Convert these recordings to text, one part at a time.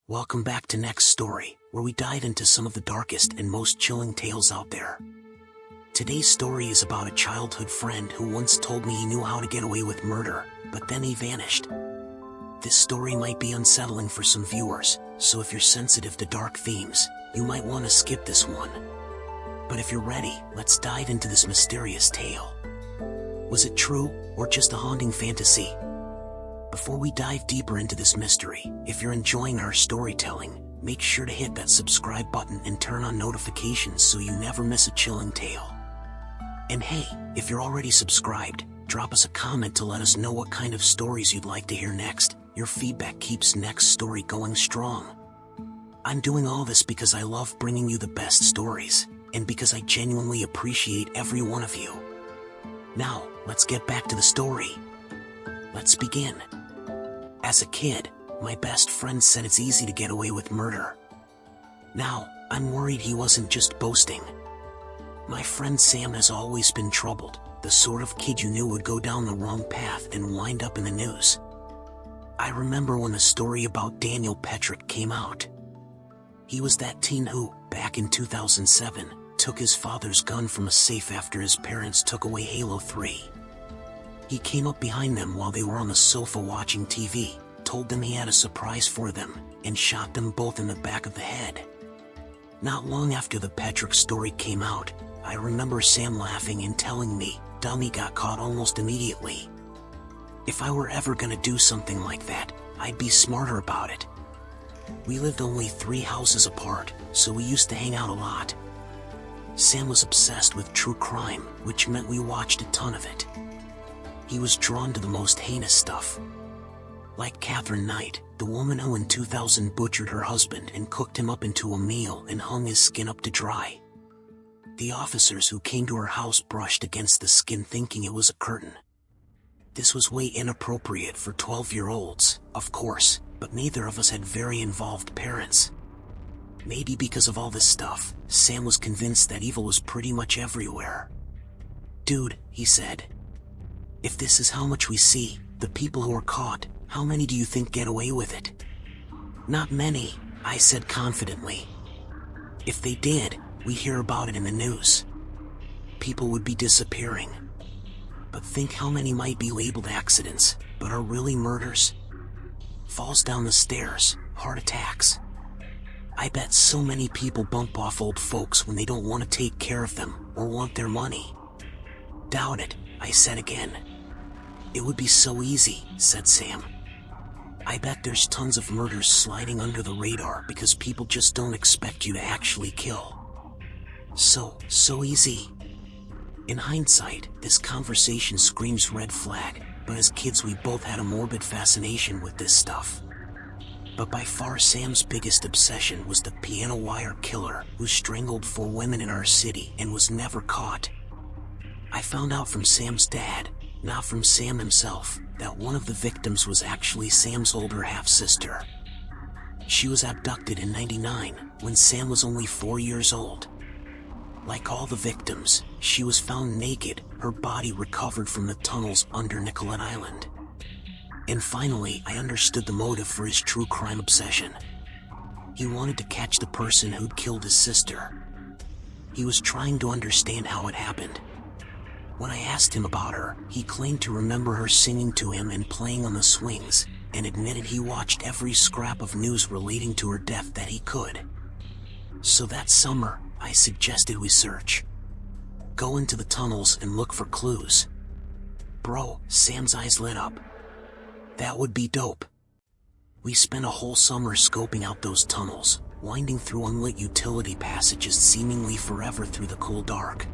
Welcome back to Next Story, where we dive into some of the darkest and most chilling tales out there. Today's story is about a childhood friend who once told me he knew how to get away with murder, but then he vanished. This story might be unsettling for some viewers, so if you're sensitive to dark themes, you might want to skip this one. But if you're ready, let's dive into this mysterious tale. Was it true, or just a haunting fantasy? Before we dive deeper into this mystery, if you're enjoying our storytelling, make sure to hit that subscribe button and turn on notifications so you never miss a chilling tale. And hey, if you're already subscribed, drop us a comment to let us know what kind of stories you'd like to hear next. Your feedback keeps Next Story going strong. I'm doing all this because I love bringing you the best stories, and because I genuinely appreciate every one of you. Now, let's get back to the story. Let's begin. As a kid, my best friend said it's easy to get away with murder. Now, I'm worried he wasn't just boasting. My friend Sam has always been troubled, the sort of kid you knew would go down the wrong path and wind up in the news. I remember when the story about Daniel Petrick came out. He was that teen who, back in 2007, took his father's gun from a safe after his parents took away Halo 3. He came up behind them while they were on the sofa watching TV, told them he had a surprise for them, and shot them both in the back of the head. Not long after the Petrick story came out, I remember Sam laughing and telling me, "Dummy got caught almost immediately." If I were ever gonna do something like that, I'd be smarter about it. We lived only 3 houses apart, so we used to hang out a lot. Sam was obsessed with true crime, which meant we watched a ton of it. He was drawn to the most heinous stuff. Like Catherine Knight, the woman who in 2000 butchered her husband and cooked him up into a meal and hung his skin up to dry. The officers who came to her house brushed against the skin thinking it was a curtain. This was way inappropriate for 12-year-olds, of course, but neither of us had very involved parents. Maybe because of all this stuff, Sam was convinced that evil was pretty much everywhere. "Dude," he said, "if this is how much we see, the people who are caught, how many do you think get away with it?" "Not many," I said confidently. "If they did, we'd hear about it in the news. People would be disappearing. But think how many might be labeled accidents, but are really murders. Falls down the stairs, heart attacks. I bet so many people bump off old folks when they don't want to take care of them, or want their money." "Doubt it," I said again. "It would be so easy," said Sam. "I bet there's tons of murders sliding under the radar because people just don't expect you to actually kill. So easy." In hindsight, this conversation screams red flag, but as kids we both had a morbid fascination with this stuff. But by far Sam's biggest obsession was the piano wire killer who strangled 4 women in our city and was never caught. I found out from Sam's dad, not from Sam himself, that one of the victims was actually Sam's older half-sister. She was abducted in '99, when Sam was only 4 years old. Like all the victims, she was found naked, her body recovered from the tunnels under Nicollet Island. And finally, I understood the motive for his true crime obsession. He wanted to catch the person who'd killed his sister. He was trying to understand how it happened. When I asked him about her, he claimed to remember her singing to him and playing on the swings, and admitted he watched every scrap of news relating to her death that he could. So that summer, I suggested we search. Go into the tunnels and look for clues. Bro, Sam's eyes lit up. That would be dope. We spent a whole summer scoping out those tunnels, winding through unlit utility passages seemingly forever through the cool dark.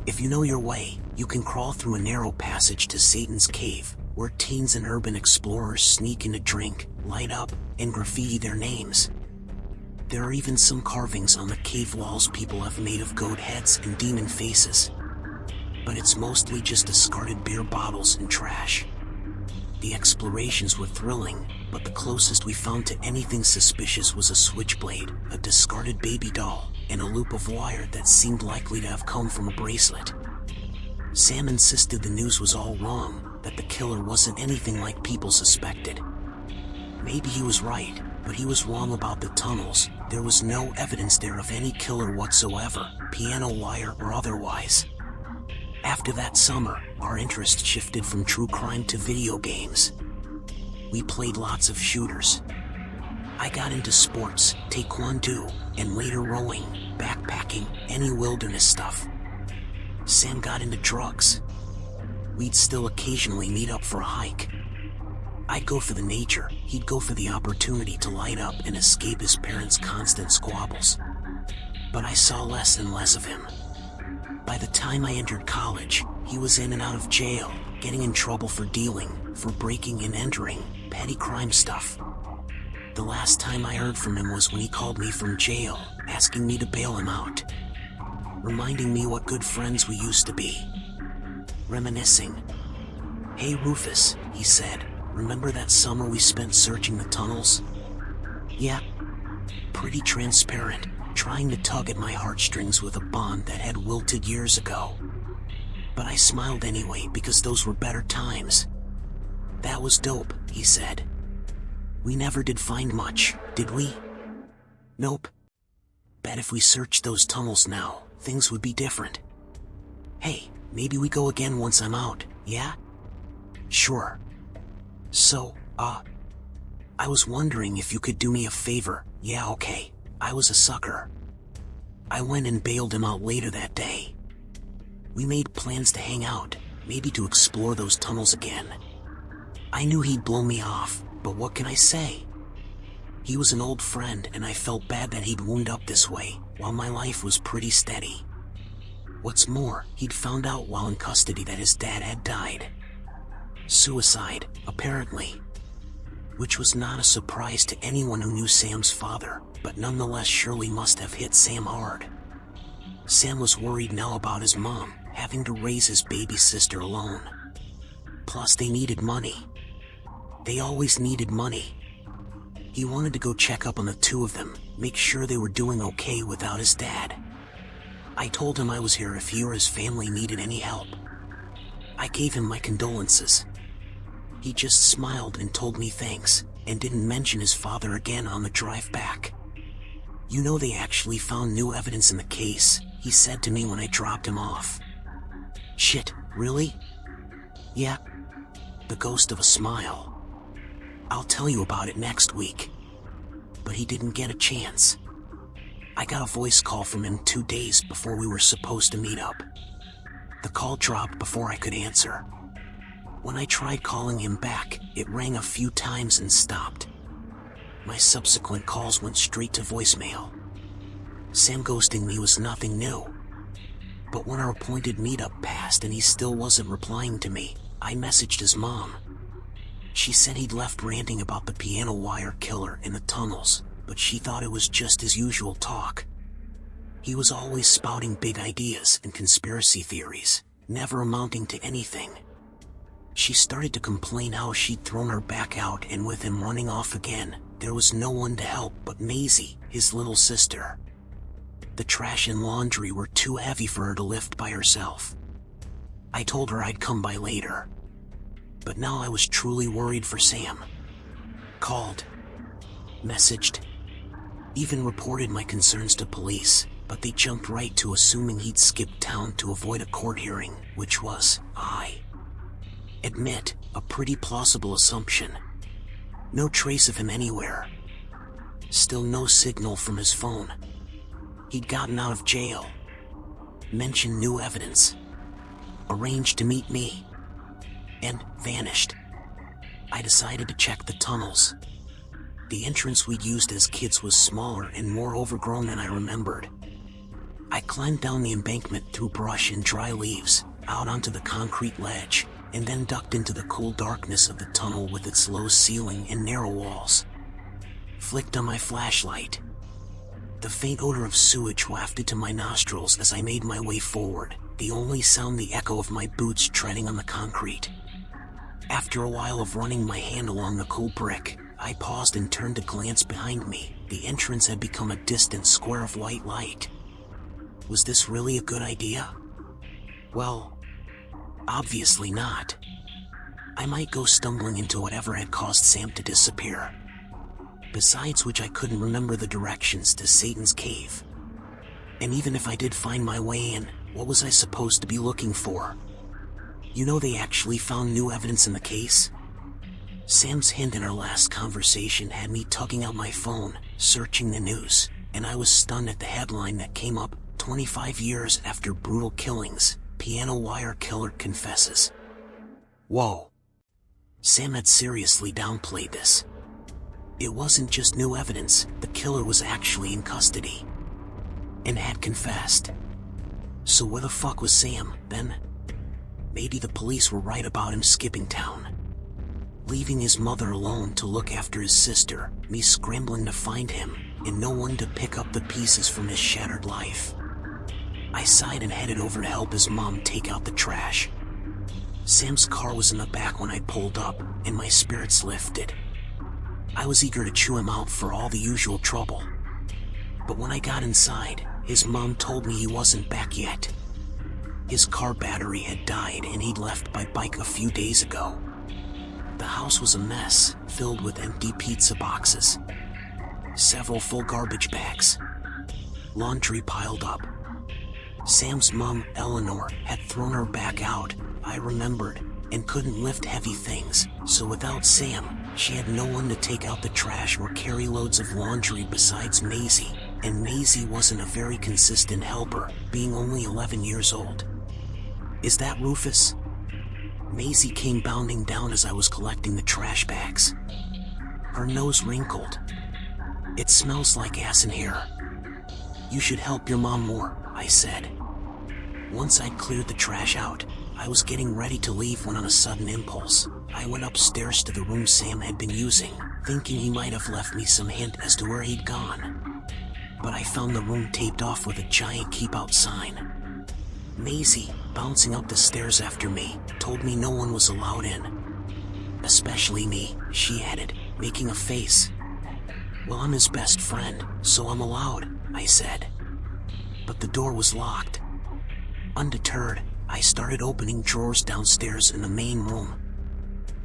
If you know your way, you can crawl through a narrow passage to Satan's Cave, where teens and urban explorers sneak in to drink, light up, and graffiti their names. There are even some carvings on the cave walls people have made of goat heads and demon faces. But it's mostly just discarded beer bottles and trash. The explorations were thrilling, but the closest we found to anything suspicious was a switchblade, a discarded baby doll, and a loop of wire that seemed likely to have come from a bracelet. Sam insisted the news was all wrong, that the killer wasn't anything like people suspected. Maybe he was right, But he was wrong about the tunnels. There was no evidence there of any killer whatsoever, piano wire or otherwise. After that summer, our interest shifted from true crime to video games. We played lots of shooters. I got into sports, taekwondo, and later rowing, backpacking, any wilderness stuff. Sam got into drugs. We'd still occasionally meet up for a hike. I'd go for the nature, he'd go for the opportunity to light up and escape his parents' constant squabbles. But I saw less and less of him. By the time I entered college, he was in and out of jail, getting in trouble for dealing, for breaking and entering, petty crime stuff. The last time I heard from him was when he called me from jail, asking me to bail him out. Reminding me what good friends we used to be. Reminiscing. "Hey Rufus," he said, "remember that summer we spent searching the tunnels?" Yeah. Pretty transparent, trying to tug at my heartstrings with a bond that had wilted years ago. But I smiled anyway because those were better times. "That was dope," he said. "We never did find much, did we?" "Nope. Bet if we searched those tunnels now, things would be different." "Hey, maybe we go again once I'm out, yeah?" "Sure. So, I was wondering if you could do me a favor." "Yeah, okay." I was a sucker. I went and bailed him out later that day. We made plans to hang out, maybe to explore those tunnels again. I knew he'd blow me off, but what can I say? He was an old friend and I felt bad that he'd wound up this way, while my life was pretty steady. What's more, he'd found out while in custody that his dad had died. Suicide, apparently. Which was not a surprise to anyone who knew Sam's father, but nonetheless surely must have hit Sam hard. Sam was worried now about his mom, having to raise his baby sister alone. Plus they needed money. They always needed money. He wanted to go check up on the two of them, make sure they were doing okay without his dad. I told him I was here if he or his family needed any help. I gave him my condolences. He just smiled and told me thanks, and didn't mention his father again on the drive back. "You know they actually found new evidence in the case," he said to me when I dropped him off. "Shit, really?" "Yeah." The ghost of a smile. "I'll tell you about it next week." But he didn't get a chance. I got a voice call from him 2 days before we were supposed to meet up. The call dropped before I could answer. When I tried calling him back, it rang a few times and stopped. My subsequent calls went straight to voicemail. Sam ghosting me was nothing new. But when our appointed meetup passed and he still wasn't replying to me, I messaged his mom. She said he'd left ranting about the piano wire killer in the tunnels, but she thought it was just his usual talk. He was always spouting big ideas and conspiracy theories, never amounting to anything. She started to complain how she'd thrown her back out, and with him running off again, there was no one to help but Maisie, his little sister. The trash and laundry were too heavy for her to lift by herself. I told her I'd come by later. But now I was truly worried for Sam. Called. Messaged. Even reported my concerns to police, but they jumped right to assuming he'd skipped town to avoid a court hearing, which was, I admit, a pretty plausible assumption. No trace of him anywhere. Still no signal from his phone. He'd gotten out of jail. Mentioned new evidence. Arranged to meet me. And vanished. I decided to check the tunnels. The entrance we'd used as kids was smaller and more overgrown than I remembered. I climbed down the embankment through brush and dry leaves, out onto the concrete ledge, and then ducked into the cool darkness of the tunnel with its low ceiling and narrow walls. Flicked on my flashlight. The faint odor of sewage wafted to my nostrils as I made my way forward, the only sound the echo of my boots treading on the concrete. After a while of running my hand along the cool brick, I paused and turned to glance behind me. The entrance had become a distant square of white light. Was this really a good idea? Well, obviously not. I might go stumbling into whatever had caused Sam to disappear. Besides which, I couldn't remember the directions to Satan's cave. And even if I did find my way in, what was I supposed to be looking for? You know, they actually found new evidence in the case? Sam's hint in our last conversation had me tugging out my phone, searching the news, and I was stunned at the headline that came up: 25 years after brutal killings, piano wire killer confesses. Whoa. Sam had seriously downplayed this. It wasn't just new evidence, the killer was actually in custody. And had confessed. So where the fuck was Sam, then? Maybe the police were right about him skipping town. Leaving his mother alone to look after his sister, me scrambling to find him, and no one to pick up the pieces from his shattered life. I sighed and headed over to help his mom take out the trash. Sam's car was in the back when I pulled up, and my spirits lifted. I was eager to chew him out for all the usual trouble. But when I got inside, his mom told me he wasn't back yet. His car battery had died and he'd left by bike a few days ago. The house was a mess, filled with empty pizza boxes. Several full garbage bags. Laundry piled up. Sam's mom, Eleanor, had thrown her back out, I remembered, and couldn't lift heavy things, so without Sam, she had no one to take out the trash or carry loads of laundry besides Maisie, and Maisie wasn't a very consistent helper, being only 11 years old. Is that Rufus? Maisie came bounding down as I was collecting the trash bags. Her nose wrinkled. It smells like ass in here. You should help your mom more, I said. Once I'd cleared the trash out, I was getting ready to leave when on a sudden impulse, I went upstairs to the room Sam had been using, thinking he might have left me some hint as to where he'd gone. But I found the room taped off with a giant keep out sign. Maisie, bouncing up the stairs after me, told me no one was allowed in. Especially me, she added, making a face. Well, I'm his best friend, so I'm allowed, I said. But the door was locked. Undeterred, I started opening drawers downstairs in the main room.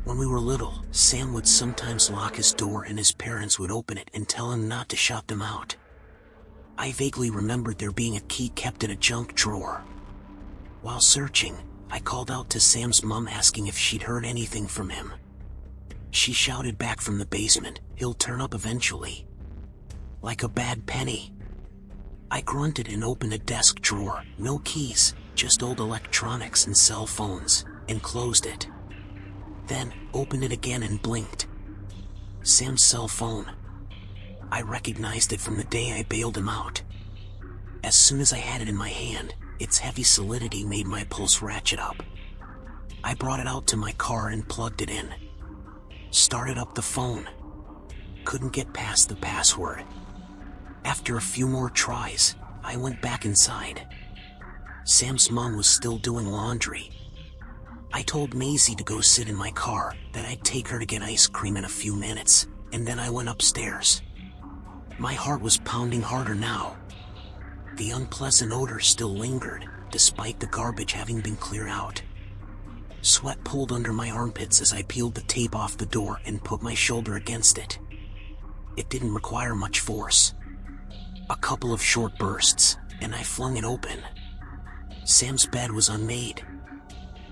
When we were little, Sam would sometimes lock his door and his parents would open it and tell him not to shut them out. I vaguely remembered there being a key kept in a junk drawer. While searching, I called out to Sam's mom asking if she'd heard anything from him. She shouted back from the basement, "He'll turn up eventually." Like a bad penny. I grunted and opened a desk drawer, no keys, just old electronics and cell phones, and closed it. Then, opened it again and blinked. Sam's cell phone. I recognized it from the day I bailed him out. As soon as I had it in my hand, its heavy solidity made my pulse ratchet up. I brought it out to my car and plugged it in. Started up the phone. Couldn't get past the password. After a few more tries, I went back inside. Sam's mom was still doing laundry. I told Maisie to go sit in my car, that I'd take her to get ice cream in a few minutes, and then I went upstairs. My heart was pounding harder now. The unpleasant odor still lingered, despite the garbage having been cleared out. Sweat pulled under my armpits as I peeled the tape off the door and put my shoulder against it. It didn't require much force. A couple of short bursts, and I flung it open. Sam's bed was unmade.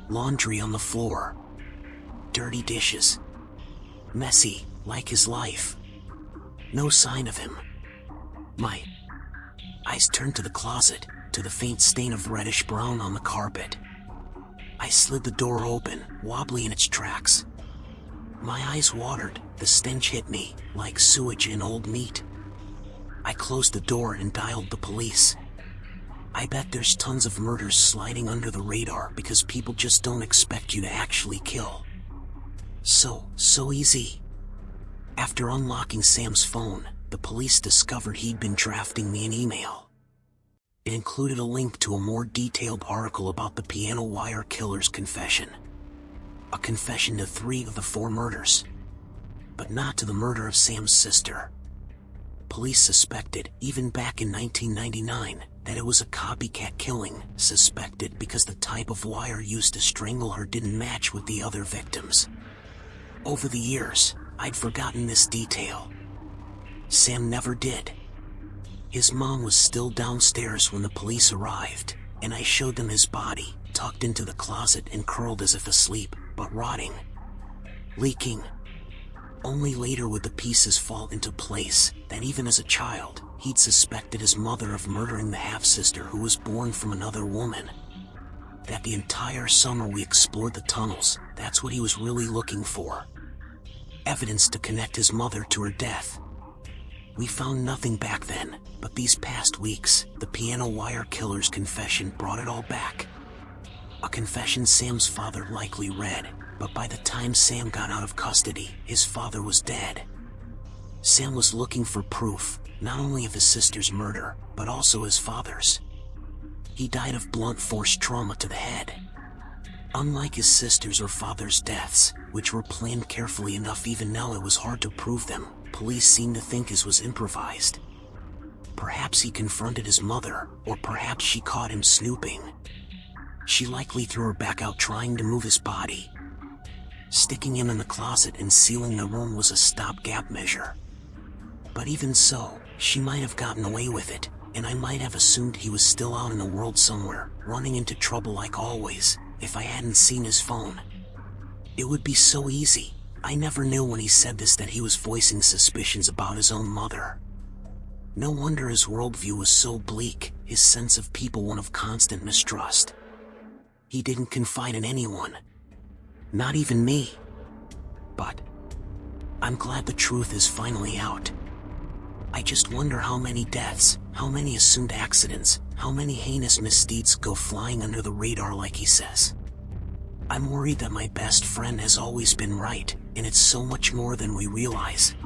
Laundry on the floor. Dirty dishes. Messy, like his life. No sign of him. My eyes turned to the closet, to the faint stain of reddish brown on the carpet. I slid the door open, wobbly in its tracks. My eyes watered, the stench hit me, like sewage and old meat. I closed the door and dialed the police. I bet there's tons of murders sliding under the radar because people just don't expect you to actually kill. So easy. After unlocking Sam's phone, the police discovered he'd been drafting me an email. It included a link to a more detailed article about the piano wire killer's confession. A confession to 3 of the 4 murders. But not to the murder of Sam's sister. Police suspected, even back in 1999, that it was a copycat killing, suspected because the type of wire used to strangle her didn't match with the other victims. Over the years, I'd forgotten this detail. Sam never did. His mom was still downstairs when the police arrived, and I showed them his body, tucked into the closet and curled as if asleep, but rotting. Leaking. Only later would the pieces fall into place that even as a child, he'd suspected his mother of murdering the half-sister who was born from another woman. That the entire summer we explored the tunnels, that's what he was really looking for. Evidence to connect his mother to her death. We found nothing back then, but these past weeks, the piano wire killer's confession brought it all back. A confession Sam's father likely read, but by the time Sam got out of custody, his father was dead. Sam was looking for proof, not only of his sister's murder, but also his father's. He died of blunt force trauma to the head. Unlike his sister's or father's deaths, which were planned carefully enough even now it was hard to prove them, police seemed to think his was improvised. Perhaps he confronted his mother, or perhaps she caught him snooping. She likely threw her back out trying to move his body. Sticking him in the closet and sealing the room was a stopgap measure. But even so, she might have gotten away with it, and I might have assumed he was still out in the world somewhere, running into trouble like always, if I hadn't seen his phone. It would be so easy. I never knew when he said this that he was voicing suspicions about his own mother. No wonder his worldview was so bleak, his sense of people one of constant mistrust. He didn't confide in anyone. Not even me. But I'm glad the truth is finally out. I just wonder how many deaths, how many assumed accidents, how many heinous misdeeds go flying under the radar like he says. I'm worried that my best friend has always been right, and it's so much more than we realize.